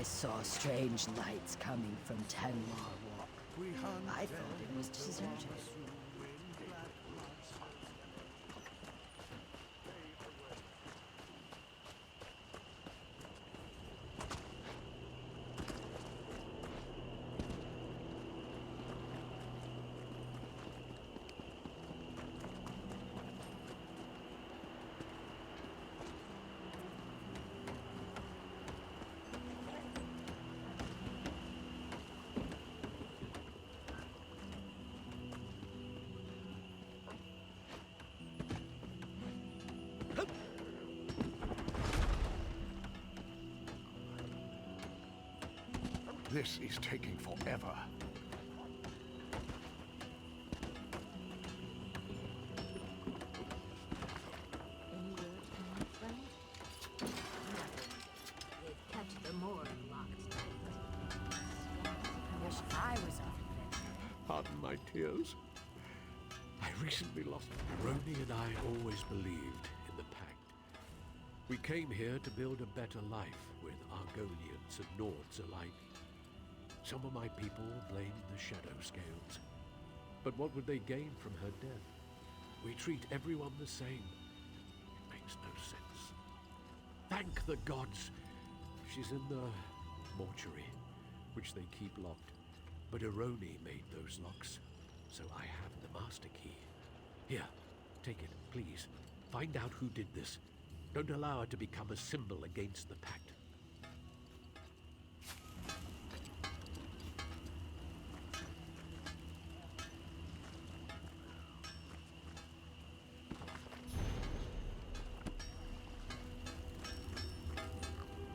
I saw strange lights coming from Tenlar Walk. I thought it was deserted. This is taking forever. Any word from my friend? Nothing. They've kept the morgue locked tight. I wish I was off adventure. Pardon my tears. I recently lost... Roni and I always believed in the Pact. We came here to build a better life with Argonians and Nords alike. Some of my people blamed the Shadow Scales. But what would they gain from her death? We treat everyone the same. It makes no sense. Thank the gods! She's in the mortuary, which they keep locked. But Aroni made those locks, so I have the master key. Here, take it, please. Find out who did this. Don't allow her to become a symbol against the Pact.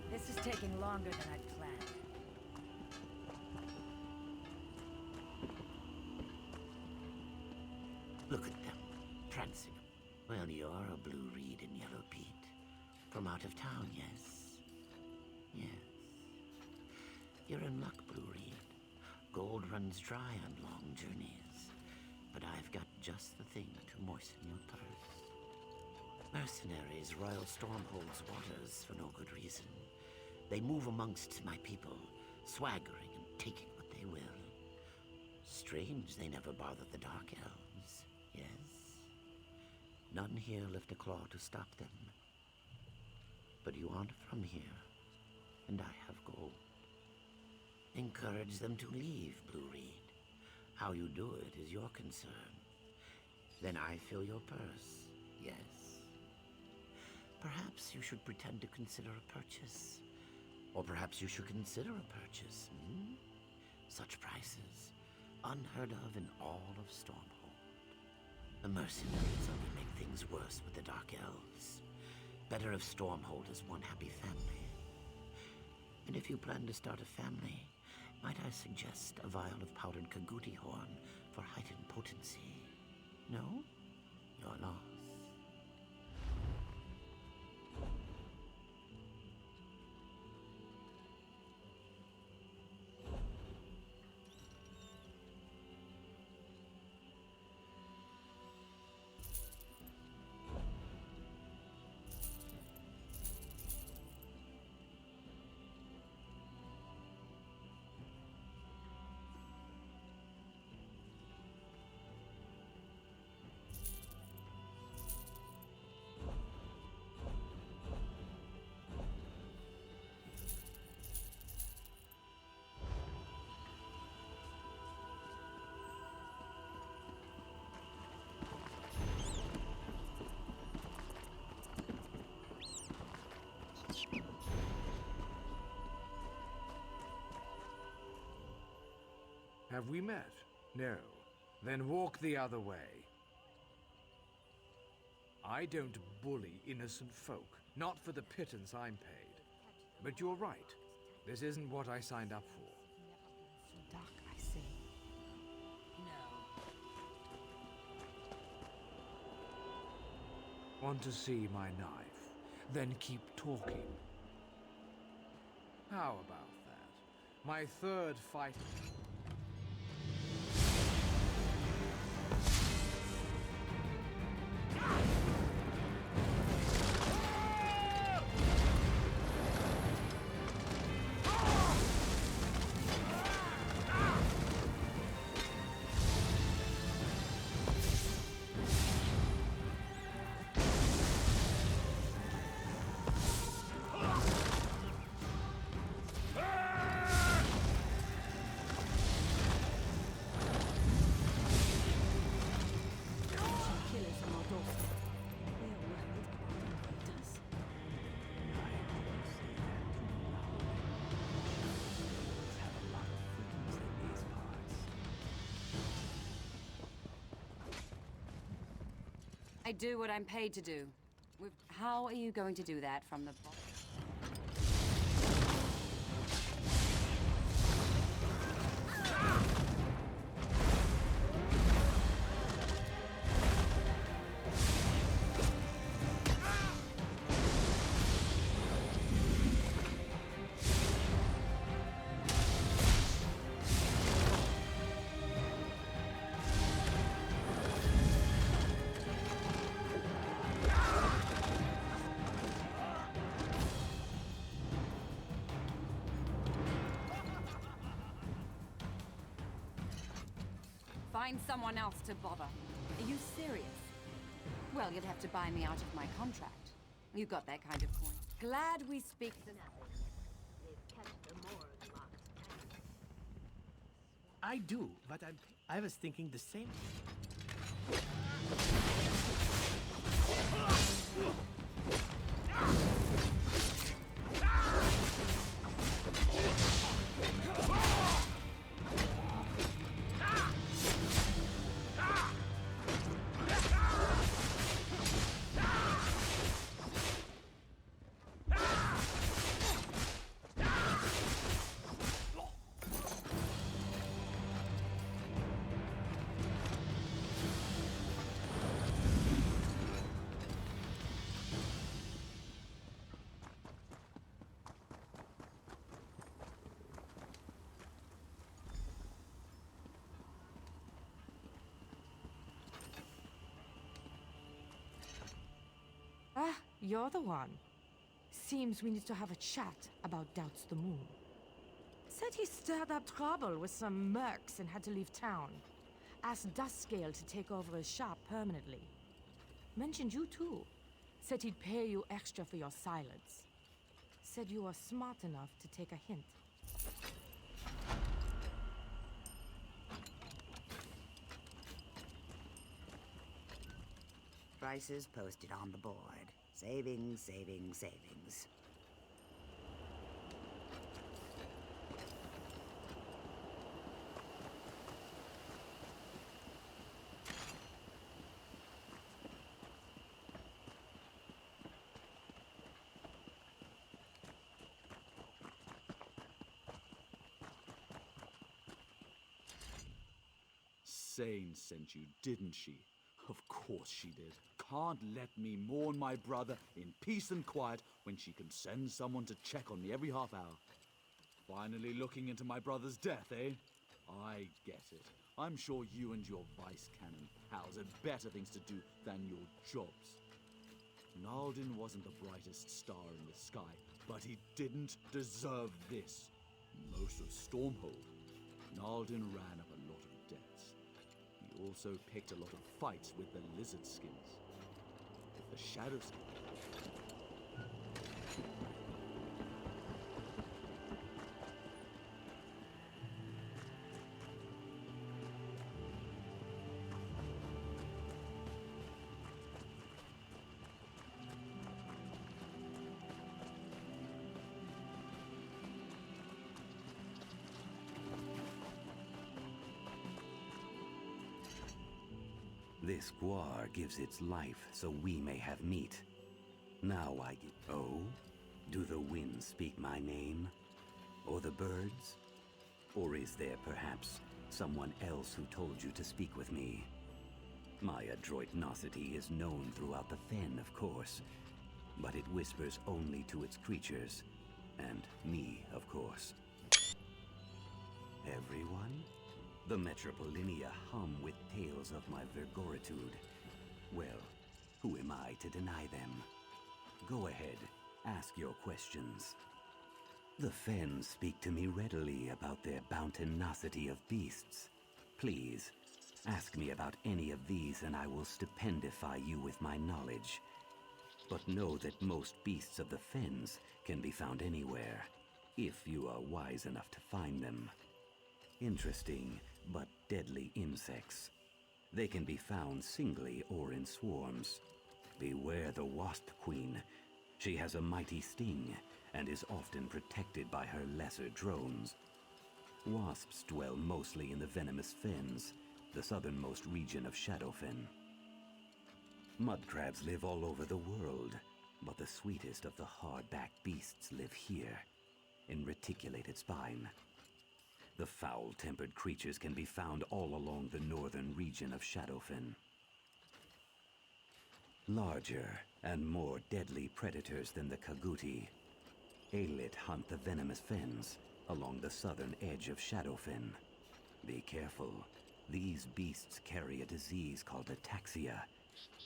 This is taking longer than I'd planned. Look at them, prancing. Well, you're a blue reed in yellow peat. From out of town, yes? Yes. You're in luck, blue reed. Gold runs dry on long journeys. But I've got just the thing to moisten your purse. Mercenaries roil Stormhold's waters for no good reason. They move amongst my people, swaggering and taking what they will. Strange they never bother the Dark Elves, yes? None here lift a claw to stop them. But you aren't from here, and I have gold. Encourage them to leave, Blue Reed. How you do it is your concern. Then I fill your purse, yes? Perhaps you should pretend to consider a purchase. Or perhaps you should consider a purchase, hmm? Such prices, unheard of in all of Stormhold. The mercenaries only make things worse with the Dark Elves. Better if Stormhold is one happy family. And if you plan to start a family, might I suggest a vial of powdered Kaguti horn for heightened potency? No? Your loss. Have we met? No. Then walk the other way. I don't bully innocent folk, not for the pittance I'm paid. But you're right. This isn't what I signed up for. So dark, I say. No. Want to see my knife? Then keep talking. How about that? My third fight... I do what I'm paid to do. How are you going to do that from the bottom? Find someone else to bother. Are you serious? Well, you'd have to buy me out of my contract. You got that kind of coin. Glad we speak the... They've kept the morgue locked tight. I do, but I was thinking the same. Ah, you're the one. Seems we need to have a chat about Doubts the Moon. Said he stirred up trouble with some mercs and had to leave town. Asked Duskscale to take over his shop permanently. Mentioned you too. Said he'd pay you extra for your silence. Said you were smart enough to take a hint. Prices posted on the board. Savings, savings, savings. Sane sent you, didn't she? Of course she did. Can't let me mourn my brother in peace and quiet when she can send someone to check on me every half hour. Finally looking into my brother's death, eh? I get it. I'm sure you and your vice cannon pals had better things to do than your jobs. Naldin wasn't the brightest star in the sky, but he didn't deserve this. Most of Stormhold, Naldin ran up a lot of debts. He also picked a lot of fights with the lizard skins. If the shadows... This guar gives its life so we may have meat. Now I get... Oh? Do the winds speak my name? Or the birds? Or is there perhaps someone else who told you to speak with me? My adroitnosity is known throughout the fen, of course, but it whispers only to its creatures, and me, of course. Everyone? The Metropolinia hum with tales of my vergoritude. Well, who am I to deny them? Go ahead, ask your questions. The Fen speak to me readily about their bountinosity of beasts. Please, ask me about any of these and I will stipendify you with my knowledge. But know that most beasts of the Fens can be found anywhere, if you are wise enough to find them. Interesting, but deadly insects. They can be found singly or in swarms. Beware the Wasp Queen. She has a mighty sting, and is often protected by her lesser drones. Wasps dwell mostly in the venomous fens, the southernmost region of Shadowfen. Mud crabs live all over the world, but the sweetest of the hard-backed beasts live here, in reticulated spine. The foul-tempered creatures can be found all along the northern region of Shadowfen. Larger and more deadly predators than the Kaguti, Aelid hunt the venomous fens along the southern edge of Shadowfen. Be careful. These beasts carry a disease called ataxia.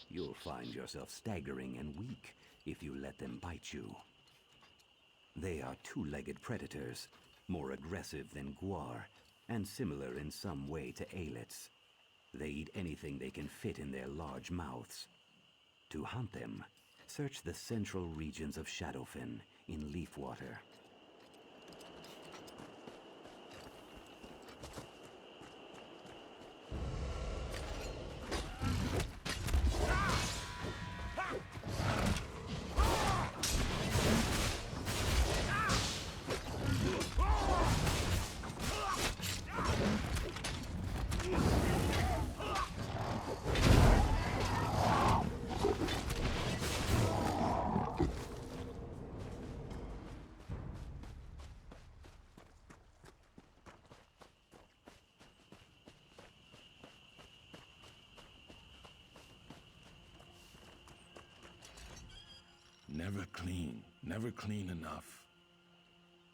You'll find yourself staggering and weak if you let them bite you. They are two-legged predators, more aggressive than Gwar, and similar in some way to Aelits. They eat anything they can fit in their large mouths. To hunt them, search the central regions of Shadowfen in Leafwater. Never clean enough.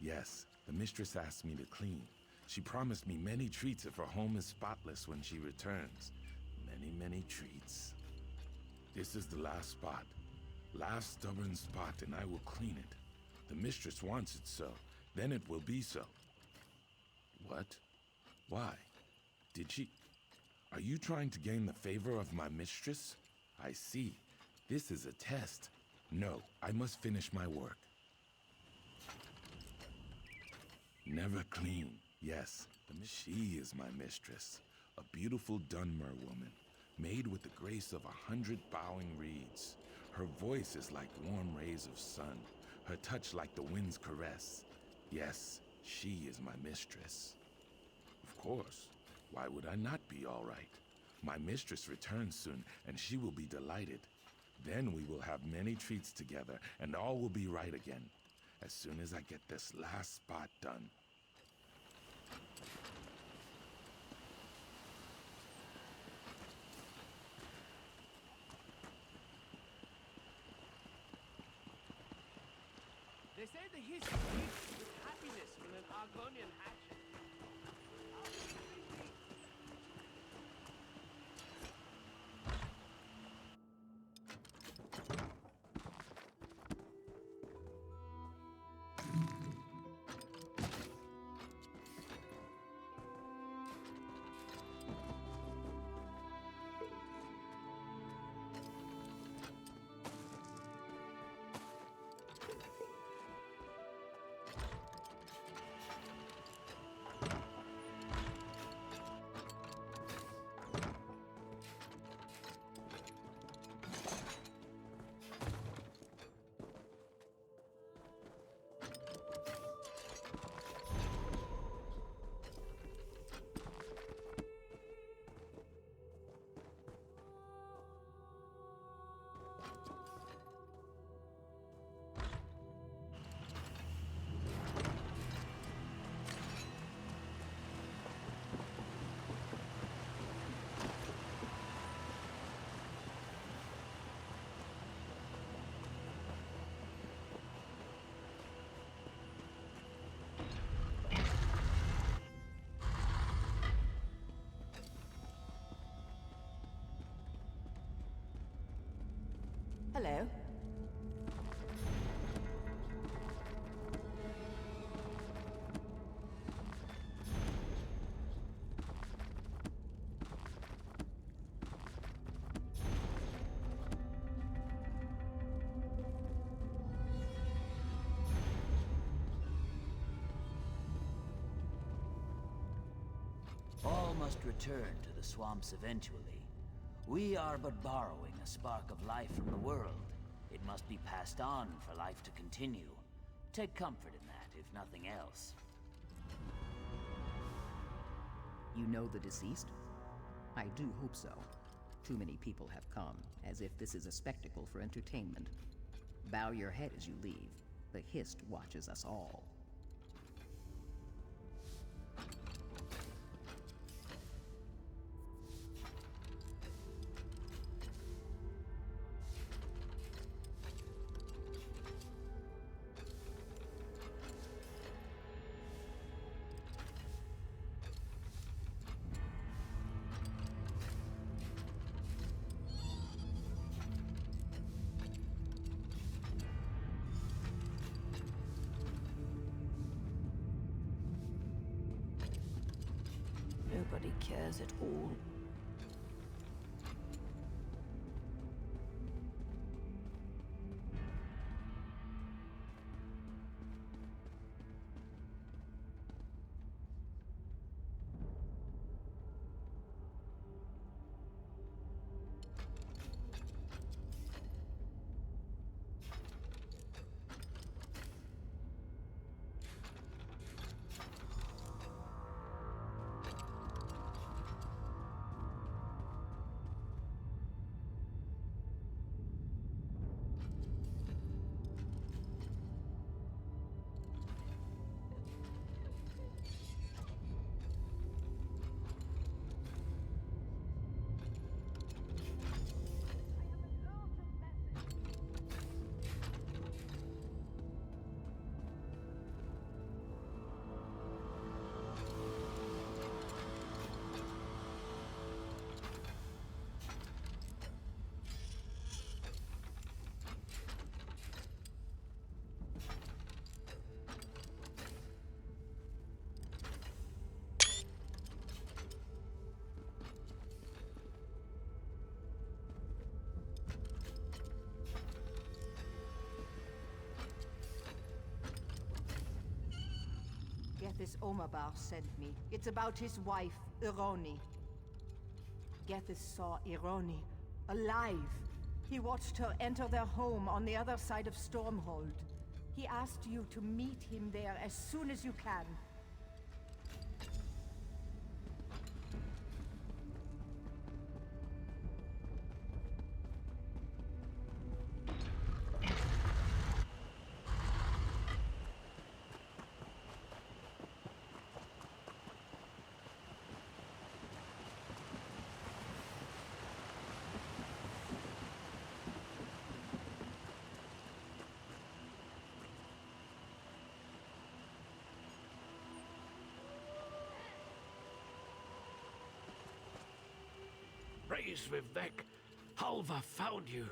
Yes, the mistress asked me to clean. She promised me many treats if her home is spotless when she returns. Many treats. This is the last spot. Last stubborn spot, and I will clean it. The mistress wants it so. Then it will be so. What? Why? Did she... Are you trying to gain the favor of my mistress? I see. This is a test. No, I must finish my work. Never clean. Yes, she is my mistress. A beautiful Dunmer woman, made with the grace of 100 bowing reeds. Her voice is like warm rays of sun, her touch like the wind's caress. Yes, she is my mistress. Of course. Why would I not be all right? My mistress returns soon, and she will be delighted. Then we will have many treats together, and all will be right again, as soon as I get this last spot done. They say the history with happiness in an Argonian hatchet. Hello. All must return to the swamps eventually. We are but borrowing a spark of life from the world. It must be passed on for life to continue. Take comfort in that, if nothing else. You know the deceased? I do hope so. Too many people have come, as if this is a spectacle for entertainment. Bow your head as you leave. The Hist watches us all. Nobody cares at all. Gethys Omabar sent me. It's about his wife, Ironi. Gethys saw Ironi, alive. He watched her enter their home on the other side of Stormhold. He asked you to meet him there as soon as you can. Praise Vivek, Halva found you.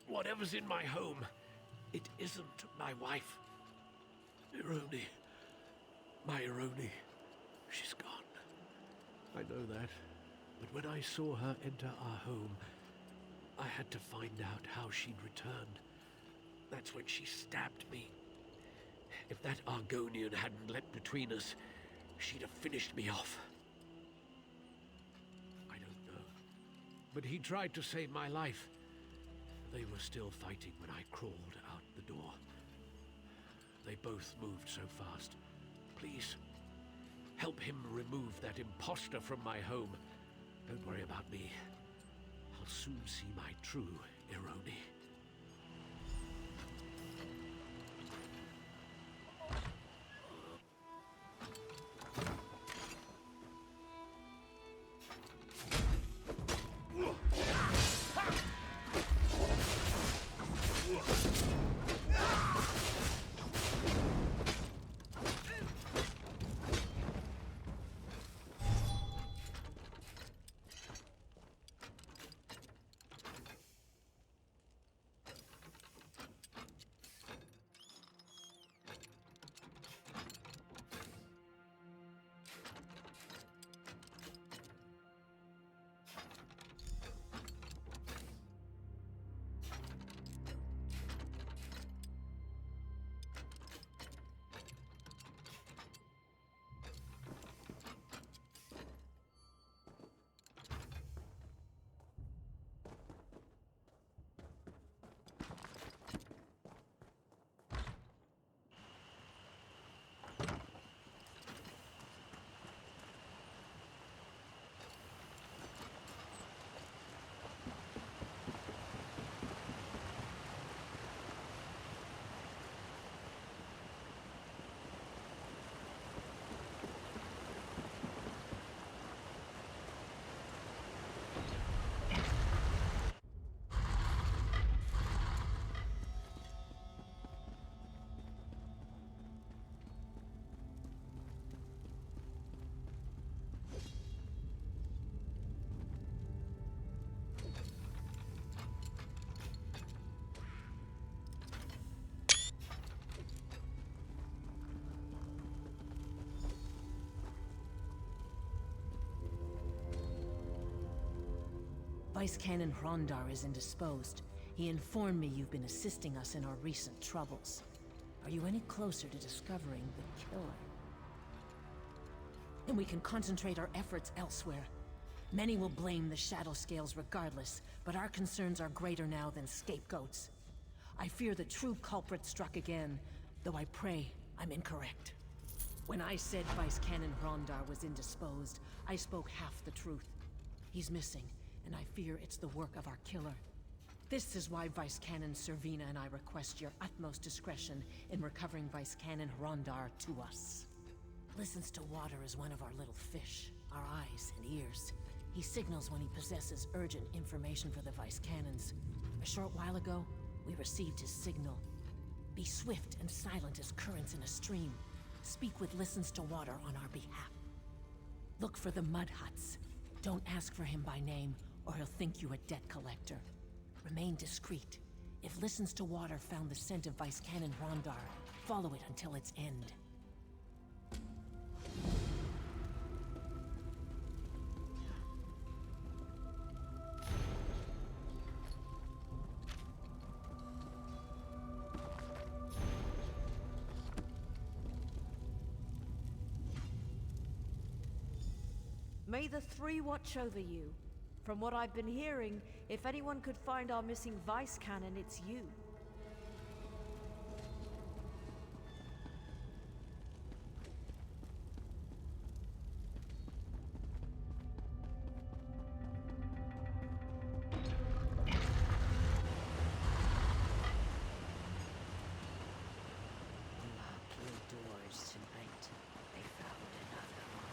Whatever's in my home, it isn't my wife. Ironi. My Ironi. She's gone. I know that. But when I saw her enter our home, I had to find out how she'd returned. That's when she stabbed me. If that Argonian hadn't leapt between us, she'd have finished me off. But he tried to save my life. They were still fighting when I crawled out the door. They both moved so fast. Please, help him remove that imposter from my home. Don't worry about me. I'll soon see my true Ironi. Vice Canon Hrondar is indisposed. He informed me you've been assisting us in our recent troubles. Are you any closer to discovering the killer? Then we can concentrate our efforts elsewhere. Many will blame the Shadow Scales regardless, but our concerns are greater now than scapegoats. I fear the true culprit struck again, though I pray I'm incorrect. When I said Vice Canon Hrondar was indisposed, I spoke half the truth. He's missing, and I fear it's the work of our killer. This is why Vice Canon Servina and I request your utmost discretion in recovering Vice Canon Hrondar to us. Listens to water as one of our little fish, our eyes and ears. He signals when he possesses urgent information for the Vice Canons. A short while ago, we received his signal. Be swift and silent as currents in a stream. Speak with Listens to Water on our behalf. Look for the mud huts. Don't ask for him by name, or he'll think you a debt collector. Remain discreet. If Listens to Water found the scent of Vice Canon Hrondar, follow it until its end. May the Three watch over you. From what I've been hearing, if anyone could find our missing Vice Canon, it's you. Lock your doors tonight. They found another one.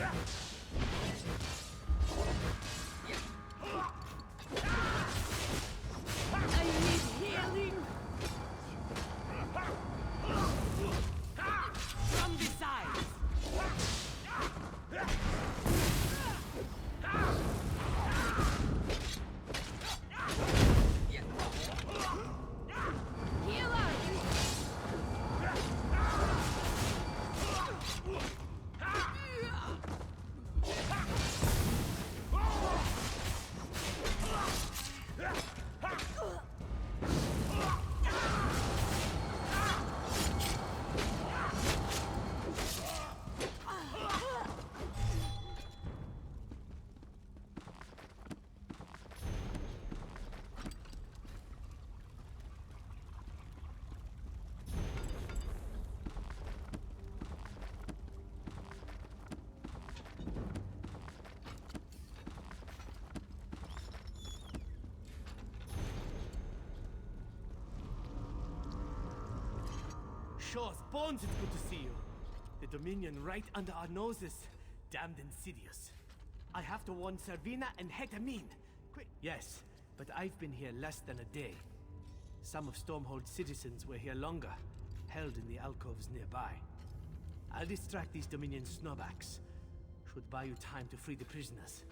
I need healing! From the sides! Sure, Bones, it's good to see you. The Dominion right under our noses. Damned insidious. I have to warn Servina and Hetamin. Quick. Yes, but I've been here less than a day. Some of Stormhold's citizens were here longer, held in the alcoves nearby. I'll distract these Dominion snowbacks. Should buy you time to free the prisoners.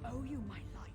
I owe you my life.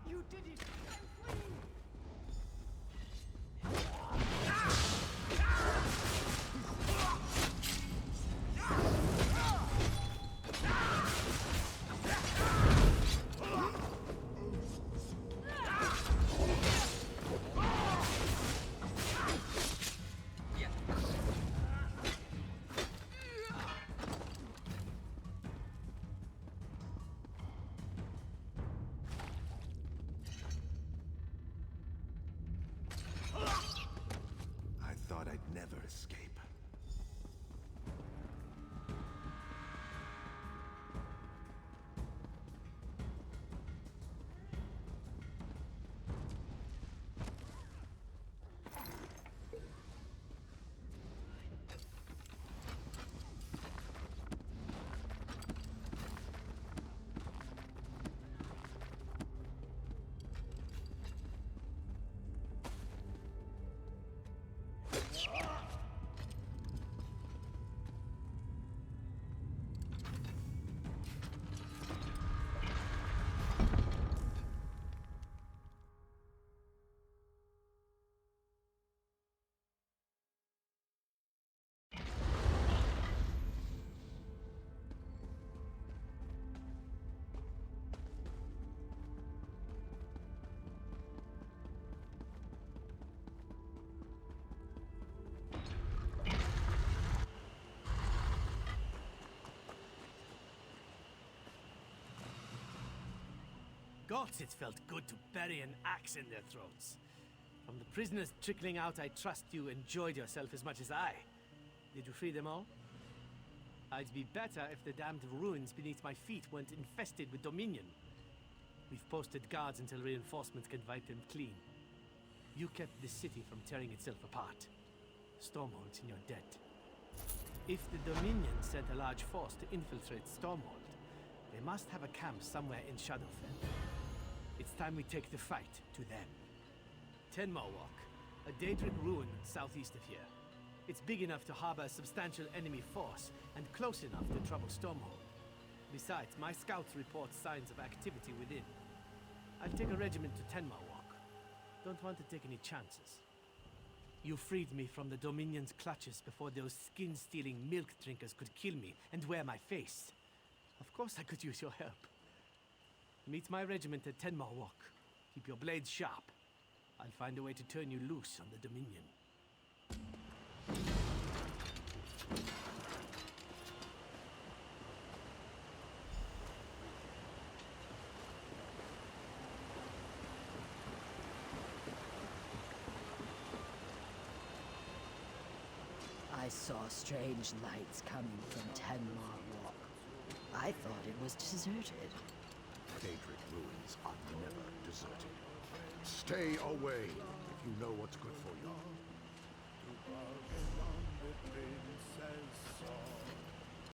You did it! I'm free! never escape. Gods, it felt good to bury an axe in their throats. From the prisoners trickling out, I trust you enjoyed yourself as much as I. Did you free them all? I'd be better if the damned ruins beneath my feet weren't infested with Dominion. We've posted guards until reinforcements can wipe them clean. You kept the city from tearing itself apart. Stormhold's in your debt. If the Dominion sent a large force to infiltrate Stormhold, they must have a camp somewhere in Shadowfell. It's time we take the fight to them. Tenma Walk, a Daedric ruin southeast of here. It's big enough to harbor a substantial enemy force, and close enough to trouble Stormhold. Besides, my scouts report signs of activity within. I'll take a regiment to Tenma Walk. Don't want to take any chances. You freed me from the Dominion's clutches before those skin-stealing milk drinkers could kill me and wear my face. Of course I could use your help. Meet my regiment at Tenma Walk. Keep your blades sharp. I'll find a way to turn you loose on the Dominion. I saw strange lights coming from Tenma Walk. I thought it was deserted. Daedric ruins are never deserted. Stay away if you know what's good for you.